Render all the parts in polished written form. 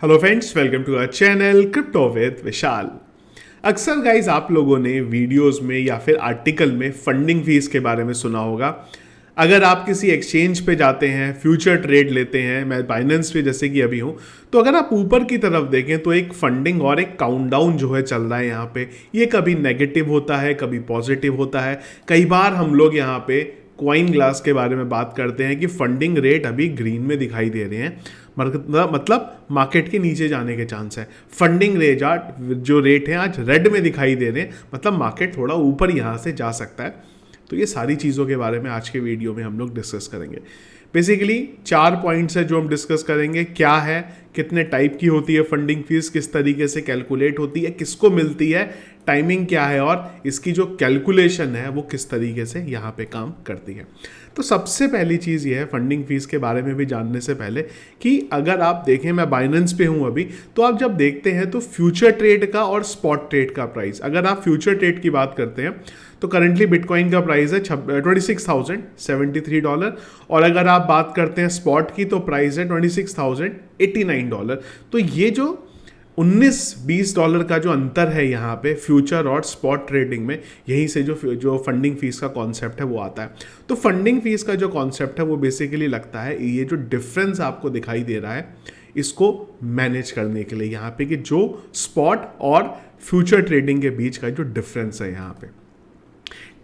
Hello friends, welcome to our channel crypto with Vishal. अक्सर guys आप लोगों ने वीडियोस में या फिर आर्टिकल में फंडिंग फीस के बारे में सुना होगा। अगर आप किसी एक्सचेंज पे जाते हैं, फ्यूचर ट्रेड लेते हैं, मैं बाइनेंस पे जैसे कि अभी हूँ, तो अगर आप ऊपर की तरफ देखें तो एक फंडिंग और एक काउंटडाउन जो है चल रहा है यहाँ पे। ये कभी नेगेटिव होता है, कभी पॉजिटिव होता है। कई बार हम लोग यहाँ पे क्वाइन ग्लास के बारे में बात करते हैं कि फंडिंग रेट अभी ग्रीन में दिखाई दे रहे हैं, मतलब मार्केट के नीचे जाने के चांस है। फंडिंग रेट जो रेट है आज रेड में दिखाई दे रहे हैं, मतलब मार्केट थोड़ा ऊपर यहाँ से जा सकता है। तो ये सारी चीज़ों के बारे में आज के वीडियो में हम लोग डिस्कस करेंगे। बेसिकली 4 पॉइंट्स है जो हम डिस्कस करेंगे। क्या है, कितने टाइप की होती है फंडिंग फीस, किस तरीके से कैलकुलेट होती है, किसको मिलती है, टाइमिंग क्या है और इसकी जो कैलकुलेशन है वो किस तरीके से यहाँ पे काम करती है। तो सबसे पहली चीज़ ये है फंडिंग फीस के बारे में भी जानने से पहले कि अगर आप देखें, मैं बाइनेंस पे हूँ अभी, तो आप जब देखते हैं तो फ्यूचर ट्रेड का और स्पॉट ट्रेड का प्राइस, अगर आप फ्यूचर ट्रेड की बात करते हैं तो करंटली बिटकॉइन का प्राइस है $26,073, और अगर आप बात करते हैं स्पॉट की तो प्राइस है $26,089। तो ये जो $19-20 का जो अंतर है यहाँ पे फ्यूचर और स्पॉट ट्रेडिंग में, यहीं से जो फंडिंग फीस का कॉन्सेप्ट है वो आता है। तो फंडिंग फीस का जो कॉन्सेप्ट है वो बेसिकली लगता है ये जो डिफरेंस आपको दिखाई दे रहा है इसको मैनेज करने के लिए, यहाँ पे कि जो स्पॉट और फ्यूचर ट्रेडिंग के बीच का जो डिफरेंस है। यहाँ पे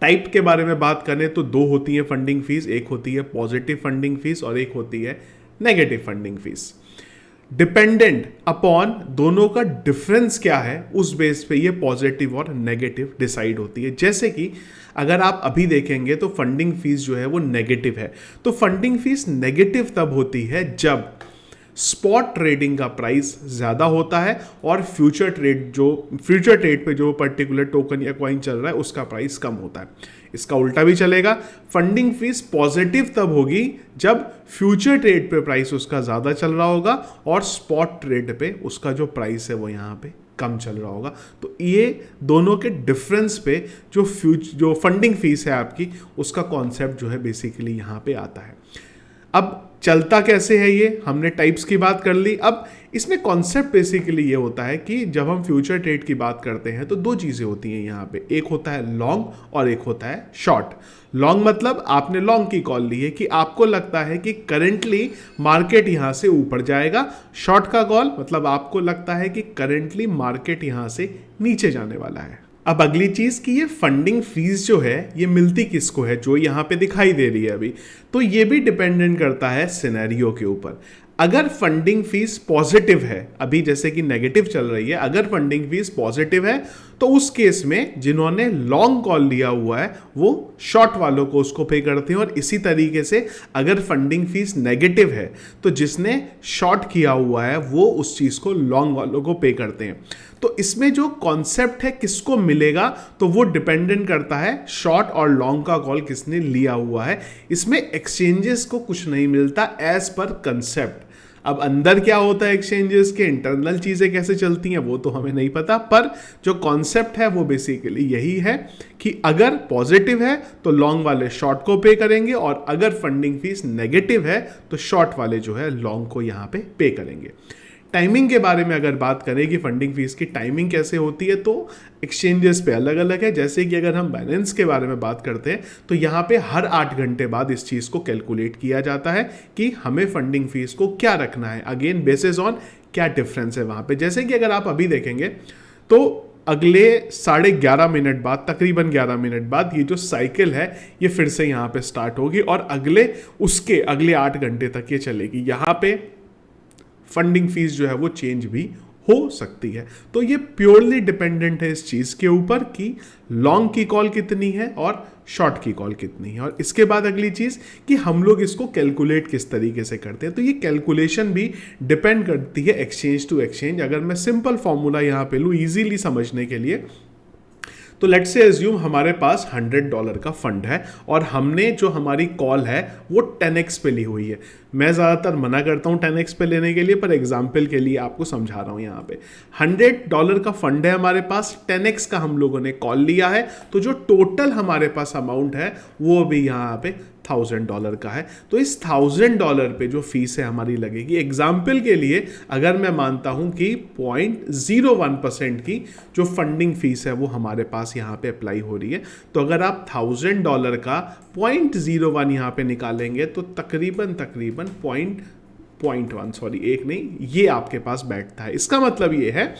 टाइप के बारे में बात करें तो दो होती है फंडिंग फीस, एक होती है पॉजिटिव फंडिंग फीस और एक होती है negative funding fees. Dependent upon दोनों का डिफरेंस क्या है उस बेस पे ये पॉजिटिव और नेगेटिव डिसाइड होती है। जैसे कि अगर आप अभी देखेंगे तो फंडिंग फीस जो है वो नेगेटिव है। तो फंडिंग फीस नेगेटिव तब होती है जब स्पॉट ट्रेडिंग का प्राइस ज़्यादा होता है और फ्यूचर ट्रेड पे जो पर्टिकुलर टोकन या कॉइन चल रहा है उसका प्राइस कम होता है। इसका उल्टा भी चलेगा, फंडिंग फीस पॉजिटिव तब होगी जब फ्यूचर ट्रेड पे प्राइस उसका ज़्यादा चल रहा होगा और स्पॉट ट्रेड पे उसका जो प्राइस है वो यहाँ पे कम चल रहा होगा। तो ये दोनों के डिफरेंस पे जो फंडिंग फीस है आपकी, उसका कॉन्सेप्ट जो है बेसिकली यहाँ पे आता है। अब चलता कैसे है ये, हमने टाइप्स की बात कर ली। अब इसमें कॉन्सेप्ट बेसिकली ये होता है कि जब हम फ्यूचर ट्रेड की बात करते हैं तो दो चीज़ें होती हैं यहाँ पे, एक होता है लॉन्ग और एक होता है शॉर्ट। लॉन्ग मतलब आपने लॉन्ग की कॉल ली है कि आपको लगता है कि करेंटली मार्केट यहाँ से ऊपर जाएगा। शॉर्ट का कॉल मतलब आपको लगता है कि करेंटली मार्केट यहाँ से नीचे जाने वाला है। अब अगली चीज़ कि ये फंडिंग फीस जो है ये मिलती किसको है, जो यहाँ पे दिखाई दे रही है अभी, तो ये भी डिपेंडेंट करता है सिनेरियो के ऊपर। अगर फंडिंग फीस पॉजिटिव है, अभी जैसे कि नेगेटिव चल रही है, अगर फंडिंग फीस पॉजिटिव है तो उस केस में जिन्होंने लॉन्ग कॉल लिया हुआ है वो शॉर्ट वालों को उसको पे करते हैं, और इसी तरीके से अगर फंडिंग फीस नेगेटिव है तो जिसने शॉर्ट किया हुआ है वो उस चीज़ को लॉन्ग वालों को पे करते हैं। तो इसमें जो कॉन्सेप्ट है किसको मिलेगा तो वो डिपेंडेंट करता है शॉर्ट और लॉन्ग का कॉल किसने लिया हुआ है। इसमें एक्सचेंजेस को कुछ नहीं मिलता एज पर कंसेप्ट। अब अंदर क्या होता है एक्सचेंजेस के, इंटरनल चीज़ें कैसे चलती हैं वो तो हमें नहीं पता, पर जो कॉन्सेप्ट है वो बेसिकली यही है कि अगर पॉजिटिव है तो लॉन्ग वाले शॉर्ट को पे करेंगे, और अगर फंडिंग फीस नेगेटिव है तो शॉर्ट वाले जो है लॉन्ग को यहाँ पे करेंगे। टाइमिंग के बारे में अगर बात करें कि फंडिंग फीस की टाइमिंग कैसे होती है, तो एक्सचेंजेस पे अलग अलग है। जैसे कि अगर हम बाइनेंस के बारे में बात करते हैं तो यहाँ पे हर 8 घंटे बाद इस चीज़ को कैलकुलेट किया जाता है कि हमें फंडिंग फीस को क्या रखना है, अगेन बेसिस ऑन क्या डिफरेंस है वहाँ पे। जैसे कि अगर आप अभी देखेंगे तो अगले 11:30 मिनट बाद, तकरीबन 11 मिनट बाद ये जो साइकिल है ये फिर से यहाँ पे स्टार्ट होगी और अगले 8 घंटे तक ये चलेगी। यहाँ पे फंडिंग फीस जो है वो चेंज भी हो सकती है। तो ये प्योरली डिपेंडेंट है इस चीज़ के ऊपर कि लॉन्ग की कॉल कितनी है और शॉर्ट की कॉल कितनी है। और इसके बाद अगली चीज़ कि हम लोग इसको कैलकुलेट किस तरीके से करते हैं, तो ये कैलकुलेशन भी डिपेंड करती है एक्सचेंज टू एक्सचेंज। अगर मैं सिंपल फॉर्मूला यहाँ पे लूँ ईजीली समझने के लिए, तो लेट्स से एज्यूम हमारे पास $100 का फंड है और हमने जो हमारी कॉल है वो 10x पे ली हुई है। मैं ज़्यादातर मना करता हूँ 10x पे लेने के लिए, पर एग्जाम्पल के लिए आपको समझा रहा हूँ। यहाँ पे $100 का फंड है हमारे पास, 10x का हम लोगों ने कॉल लिया है, तो जो टोटल हमारे पास अमाउंट है वो भी यहाँ पे $1000 का है। तो इस $1000 पे जो फीस है हमारी लगेगी, एग्जाम्पल के लिए अगर मैं मानता हूं कि 0.01% की जो फंडिंग फीस है वो हमारे पास यहाँ पे अप्लाई हो रही है, तो अगर आप $1000 का 0.01 यहाँ पे निकालेंगे तो तकरीबन पॉइंट वन, सॉरी एक नहीं, ये आपके पास बैठता है। इसका मतलब ये है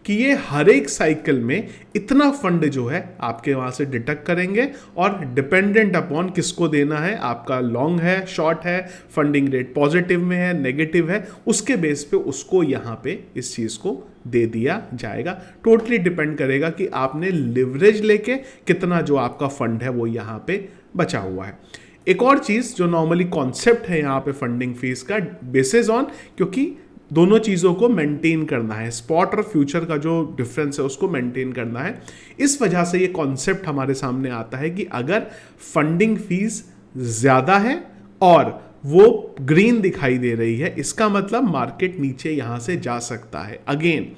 कि ये हर एक साइकिल में इतना फंड जो है आपके वहां से डिडक्ट करेंगे और डिपेंडेंट अपॉन किसको देना है, आपका लॉन्ग है, शॉर्ट है, फंडिंग रेट पॉजिटिव में है, नेगेटिव है, उसके बेस पे उसको यहां पे इस चीज को दे दिया जाएगा। टोटली डिपेंड करेगा कि आपने लिवरेज लेके कितना जो आपका फंड है वो यहां पे बचा हुआ है। एक और चीज जो नॉर्मली कॉन्सेप्ट है यहाँ पे फंडिंग फीस का, बेसिस ऑन, क्योंकि दोनों चीज़ों को मेंटेन करना है, स्पॉट और फ्यूचर का जो डिफरेंस है उसको मेंटेन करना है, इस वजह से ये कॉन्सेप्ट हमारे सामने आता है कि अगर फंडिंग फीस ज़्यादा है और वो ग्रीन दिखाई दे रही है, इसका मतलब मार्केट नीचे यहाँ से जा सकता है। अगेन,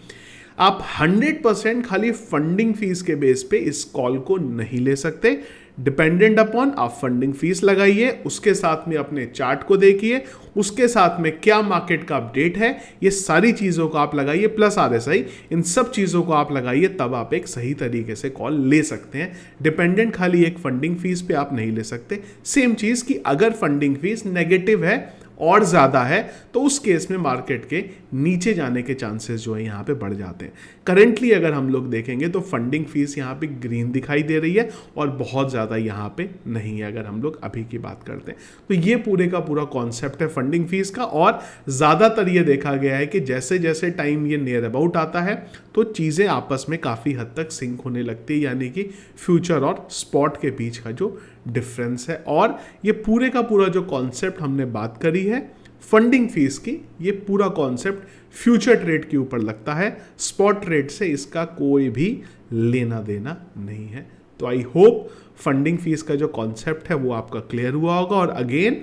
आप 100% खाली फंडिंग फीस के बेस पे इस कॉल को नहीं ले सकते। डिपेंडेंट अपॉन आप फंडिंग फीस लगाइए, उसके साथ में अपने चार्ट को देखिए, उसके साथ में क्या मार्केट का अपडेट है, ये सारी चीज़ों को आप लगाइए, प्लस RSI, इन सब चीज़ों को आप लगाइए, तब आप एक सही तरीके से कॉल ले सकते हैं। डिपेंडेंट खाली एक फंडिंग फीस पे आप नहीं ले सकते। सेम चीज़ कि अगर फंडिंग फीस नेगेटिव है और ज़्यादा है तो उस केस में मार्केट के नीचे जाने के चांसेस जो है यहाँ पे बढ़ जाते हैं। करेंटली अगर हम लोग देखेंगे तो फंडिंग फीस यहाँ पे ग्रीन दिखाई दे रही है और बहुत ज़्यादा यहाँ पे नहीं है अगर हम लोग अभी की बात करते हैं। तो ये पूरे का पूरा कॉन्सेप्ट है फंडिंग फीस का, और ज़्यादातर ये देखा गया है कि जैसे जैसे टाइम ये नियर अबाउट आता है तो चीज़ें आपस में काफ़ी हद तक सिंक होने लगती है, यानी कि फ्यूचर और स्पॉट के बीच का जो डिफरेंस है। और ये पूरे का पूरा जो कॉन्सेप्ट हमने बात करी है फंडिंग फीस की, ये पूरा कॉन्सेप्ट फ्यूचर ट्रेड के ऊपर लगता है, स्पॉट ट्रेड से इसका कोई भी लेना देना नहीं है। तो आई होप फंडिंग फीस का जो कॉन्सेप्ट है वो आपका क्लियर हुआ होगा। और अगेन,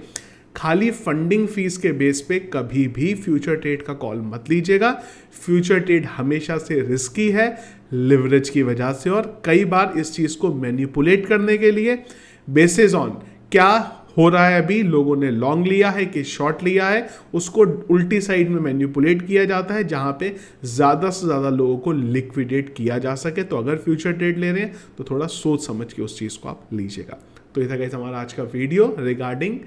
खाली फंडिंग फीस के बेस पे कभी भी फ्यूचर ट्रेड का कॉल मत लीजिएगा। फ्यूचर ट्रेड हमेशा से रिस्की है लिवरेज की वजह से, और कई बार इस चीज़ को मैनिपुलेट करने के लिए बेसिस ऑन क्या हो रहा है, अभी लोगों ने लॉन्ग लिया है कि शॉर्ट लिया है, उसको उल्टी साइड में मैनिपुलेट किया जाता है जहां पे ज़्यादा से ज़्यादा लोगों को लिक्विडेट किया जा सके। तो अगर फ्यूचर ट्रेड ले रहे हैं तो थोड़ा सोच समझ के उस चीज़ को आप लीजिएगा। तो ये था गाइस हमारा आज का वीडियो रिगार्डिंग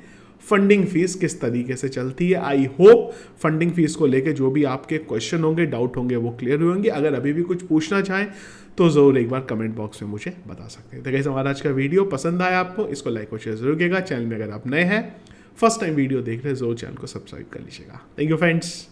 फंडिंग फीस किस तरीके से चलती है। आई होप फंडिंग फीस को लेके जो भी आपके क्वेश्चन होंगे, डाउट होंगे, वो क्लियर होंगे। अगर अभी भी कुछ पूछना चाहें तो ज़रूर एक बार कमेंट बॉक्स में मुझे बता सकते हैं। तो गाइस हमारा आज का वीडियो पसंद आया आपको, इसको लाइक और शेयर जरूर कीजिएगा। चैनल में अगर आप नए हैं, फर्स्ट टाइम वीडियो देख रहे हैं, जरूर चैनल को सब्सक्राइब कर लीजिएगा। Thank you friends.